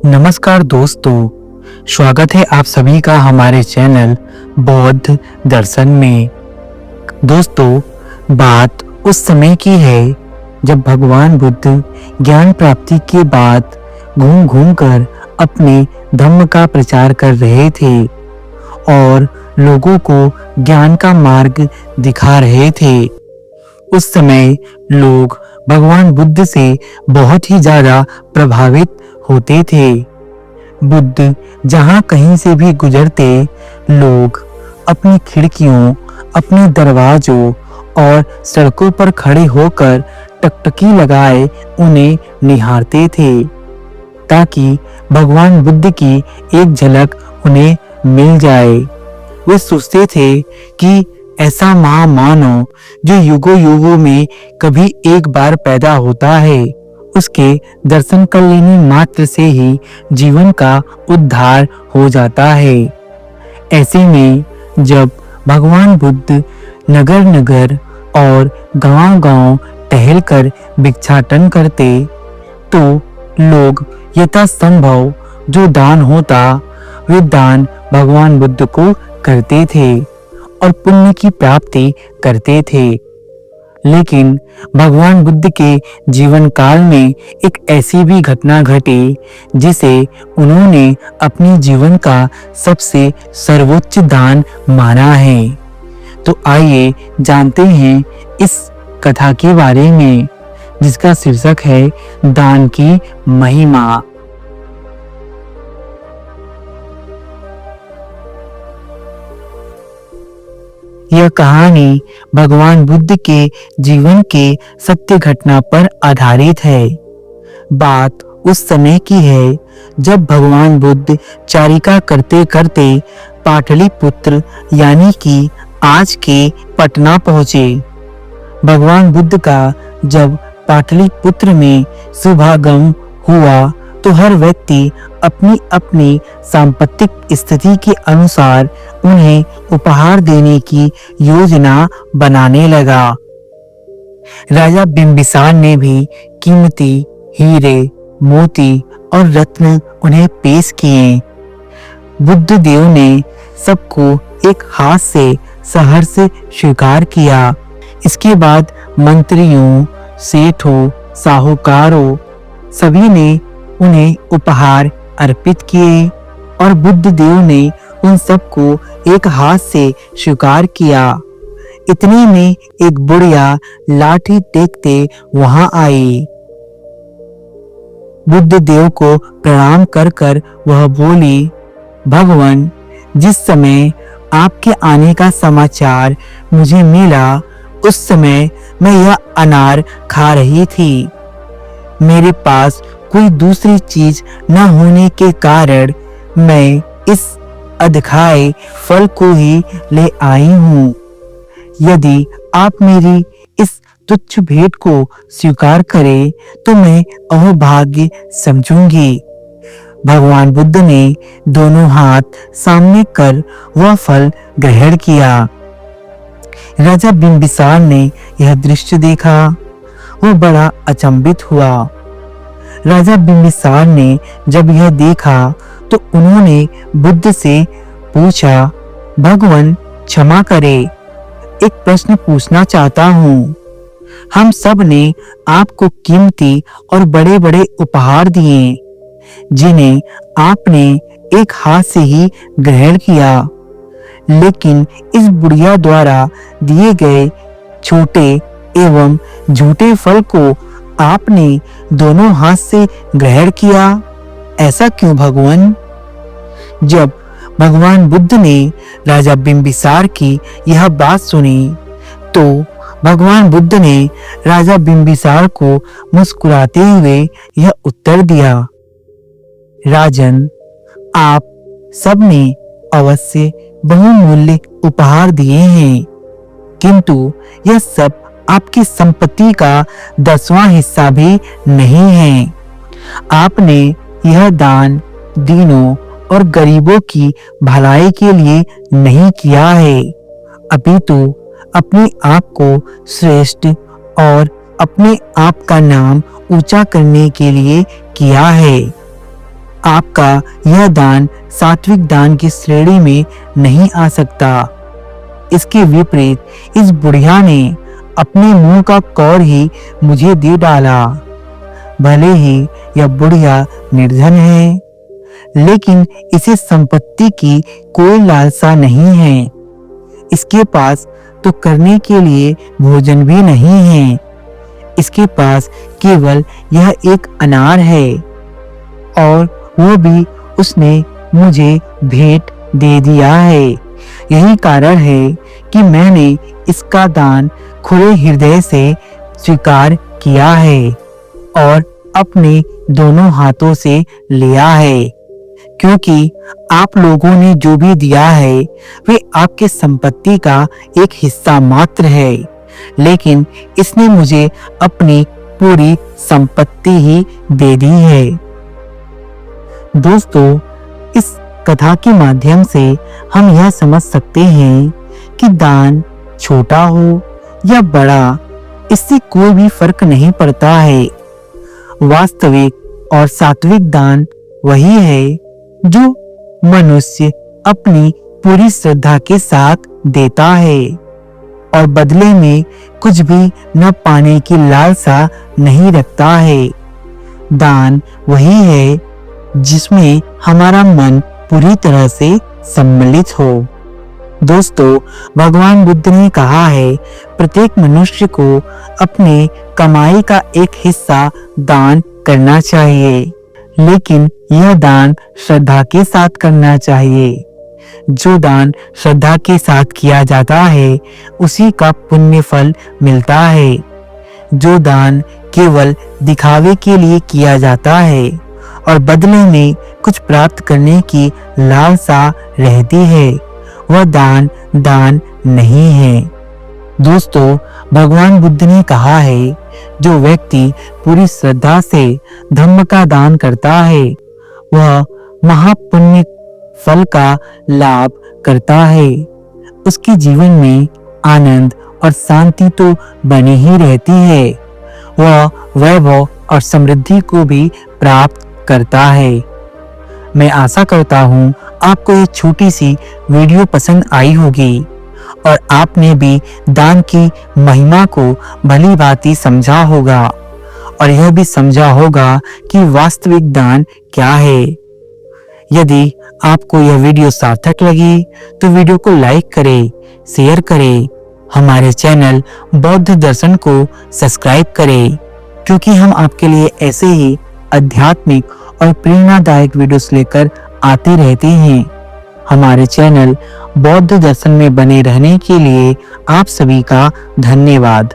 नमस्कार दोस्तों, स्वागत है आप सभी का हमारे चैनल बौद्ध दर्शन में। दोस्तों, बात उस समय की है जब भगवान बुद्ध ज्ञान प्राप्ति के बाद घूम घूम कर अपने धम्म का प्रचार कर रहे थे और लोगों को ज्ञान का मार्ग दिखा रहे थे। उस समय लोग भगवान बुद्ध से बहुत ही ज्यादा प्रभावित होते थे। बुद्ध जहां कहीं से भी गुजरते, लोग अपनी खिड़कियों, अपने दरवाजों और सड़कों पर खड़े होकर टकटकी लगाए उन्हें निहारते थे ताकि भगवान बुद्ध की एक झलक उन्हें मिल जाए। वे सोचते थे कि ऐसा महामानव जो युगों युगों में कभी एक बार पैदा होता है, उसके दर्शन कर लेने मात्र से ही जीवन का उद्धार हो जाता है। ऐसे में जब भगवान बुद्ध नगर नगर और गांव गांव टहलकर भिक्षाटन करते, तो लोग यथासंभव जो दान होता वे दान भगवान बुद्ध को करते थे और पुण्य की प्राप्ति करते थे। लेकिन भगवान बुद्ध के जीवन काल में एक ऐसी भी घटना घटी जिसे उन्होंने अपने जीवन का सबसे सर्वोच्च दान माना है। तो आइए जानते हैं इस कथा के बारे में, जिसका शीर्षक है दान की महिमा। यह कहानी भगवान बुद्ध के जीवन के सत्य घटना पर आधारित है। बात उस समय की है जब भगवान बुद्ध चारिका करते करते पाटलिपुत्र यानी कि आज के पटना पहुंचे। भगवान बुद्ध का जब पाटलिपुत्र में शुभागम हुआ तो हर व्यक्ति अपनी अपनी सांपत्तिक स्थिति के अनुसार उन्हें उपहार देने की योजना बनाने लगा। राजा बिंबिसार ने भी कीमती हीरे, मोती और रत्न उन्हें पेश किए। बुद्ध देव ने सबको एक हाथ से सहर्ष स्वीकार किया। इसके बाद मंत्रियों, सेठों, साहूकारों सभी ने उन्हें उपहार अर्पित किए और बुद्ध देव ने उन सबको एक हाथ से स्वीकार किया। इतने में एक बुढ़िया लाठी टेकते वहां आई। बुद्ध देव को प्रणाम कर कर वह बोली, भगवान, जिस समय आपके आने का समाचार मुझे मिला उस समय मैं यह अनार खा रही थी। मेरे पास कोई दूसरी चीज न होने के कारण मैं इस अधखाए फल को ही ले आई हूँ। यदि आप मेरी इस तुच्छ भेंट को स्वीकार करें तो मैं अहोभाग्य समझूंगी। भगवान बुद्ध ने दोनों हाथ सामने कर वह फल ग्रहण किया। राजा बिंबिसार ने यह दृश्य देखा। वह बड़ा अचंभित हुआ। राजा बिंबिसार ने जब यह देखा तो उन्होंने बुद्ध से पूछा, भगवान क्षमा करे, एक प्रश्न पूछना चाहता हूँ। हम सब ने आपको कीमती और बड़े बड़े उपहार दिए जिन्हें आपने एक हाथ से ही ग्रहण किया, लेकिन इस बुढ़िया द्वारा दिए गए छोटे एवं झूठे फल को आपने दोनों हाथ से ग्रहण किया। ऐसा क्यों भगवान? जब भगवान बुद्ध ने राजा बिंबिसार की यह बात सुनी तो भगवान बुद्ध ने राजा बिंबिसार को मुस्कुराते हुए यह उत्तर दिया, राजन, आप सबने अवश्य बहुमूल्य उपहार दिए हैं, किंतु यह सब आपकी संपत्ति का 10वां हिस्सा भी नहीं है। आपने यह दान दीनों और गरीबों की भलाई के लिए नहीं किया है, अपितु अपने आप को श्रेष्ठ और अपने आप का नाम ऊंचा करने के लिए किया है। आपका यह दान सात्विक दान की श्रेणी में नहीं आ सकता। इसके विपरीत इस बुढ़िया ने अपने मुंह का कौर ही मुझे दे डाला। भले ही यह बुढ़िया निर्धन है, लेकिन इसे संपत्ति की कोई लालसा नहीं है। इसके पास तो करने के लिए भोजन भी नहीं है। इसके पास केवल यह एक अनार है, और वो भी उसने मुझे भेंट दे दिया है। यही कारण है कि मैंने इसका दान खुले हृदय से स्वीकार किया है और अपने दोनों हाथों से लिया है, क्योंकि आप लोगों ने जो भी दिया है वे आपके संपत्ति का एक हिस्सा मात्र है, लेकिन इसने मुझे अपनी पूरी संपत्ति ही दे दी है। दोस्तों, इस कथा के माध्यम से हम यह समझ सकते हैं कि दान छोटा हो या बड़ा, इससे कोई भी फर्क नहीं पड़ता है। वास्तविक और सात्विक दान वही है जो मनुष्य अपनी पूरी श्रद्धा के साथ देता है और बदले में कुछ भी न पाने की लालसा नहीं रखता है। दान वही है जिसमें हमारा मन पूरी तरह से सम्मिलित हो। दोस्तों, भगवान बुद्ध ने कहा है, प्रत्येक मनुष्य को अपने कमाई का एक हिस्सा दान करना चाहिए, लेकिन यह दान श्रद्धा के साथ करना चाहिए। जो दान श्रद्धा के साथ किया जाता है उसी का पुण्य फल मिलता है। जो दान केवल दिखावे के लिए किया जाता है और बदले में कुछ प्राप्त करने की लालसा रहती है, वह दान नहीं है। दोस्तों, भगवान बुद्ध ने कहा है, जो व्यक्ति पूरी श्रद्धा से धम्म का दान करता है वह महापुण्य फल का लाभ करता है। उसके जीवन में आनंद और शांति तो बनी ही रहती है, वह वैभव और समृद्धि को भी प्राप्त करता है। मैं आशा करता हूँ आपको ये छोटी सी वीडियो पसंद आई होगी और आपने भी दान की महिमा को भली भांति समझा होगा और यह भी समझा होगा कि वास्तविक दान क्या है। यदि आपको यह वीडियो सार्थक लगी तो वीडियो को लाइक करें, शेयर करें, हमारे चैनल बौद्ध दर्शन को सब्सक्राइब करें, क्योंकि हम आपके लिए ऐसे ही आध्यात्मिक और प्रेरणादायक वीडियोस लेकर आते रहते हैं। हमारे चैनल बौद्ध दर्शन में बने रहने के लिए आप सभी का धन्यवाद।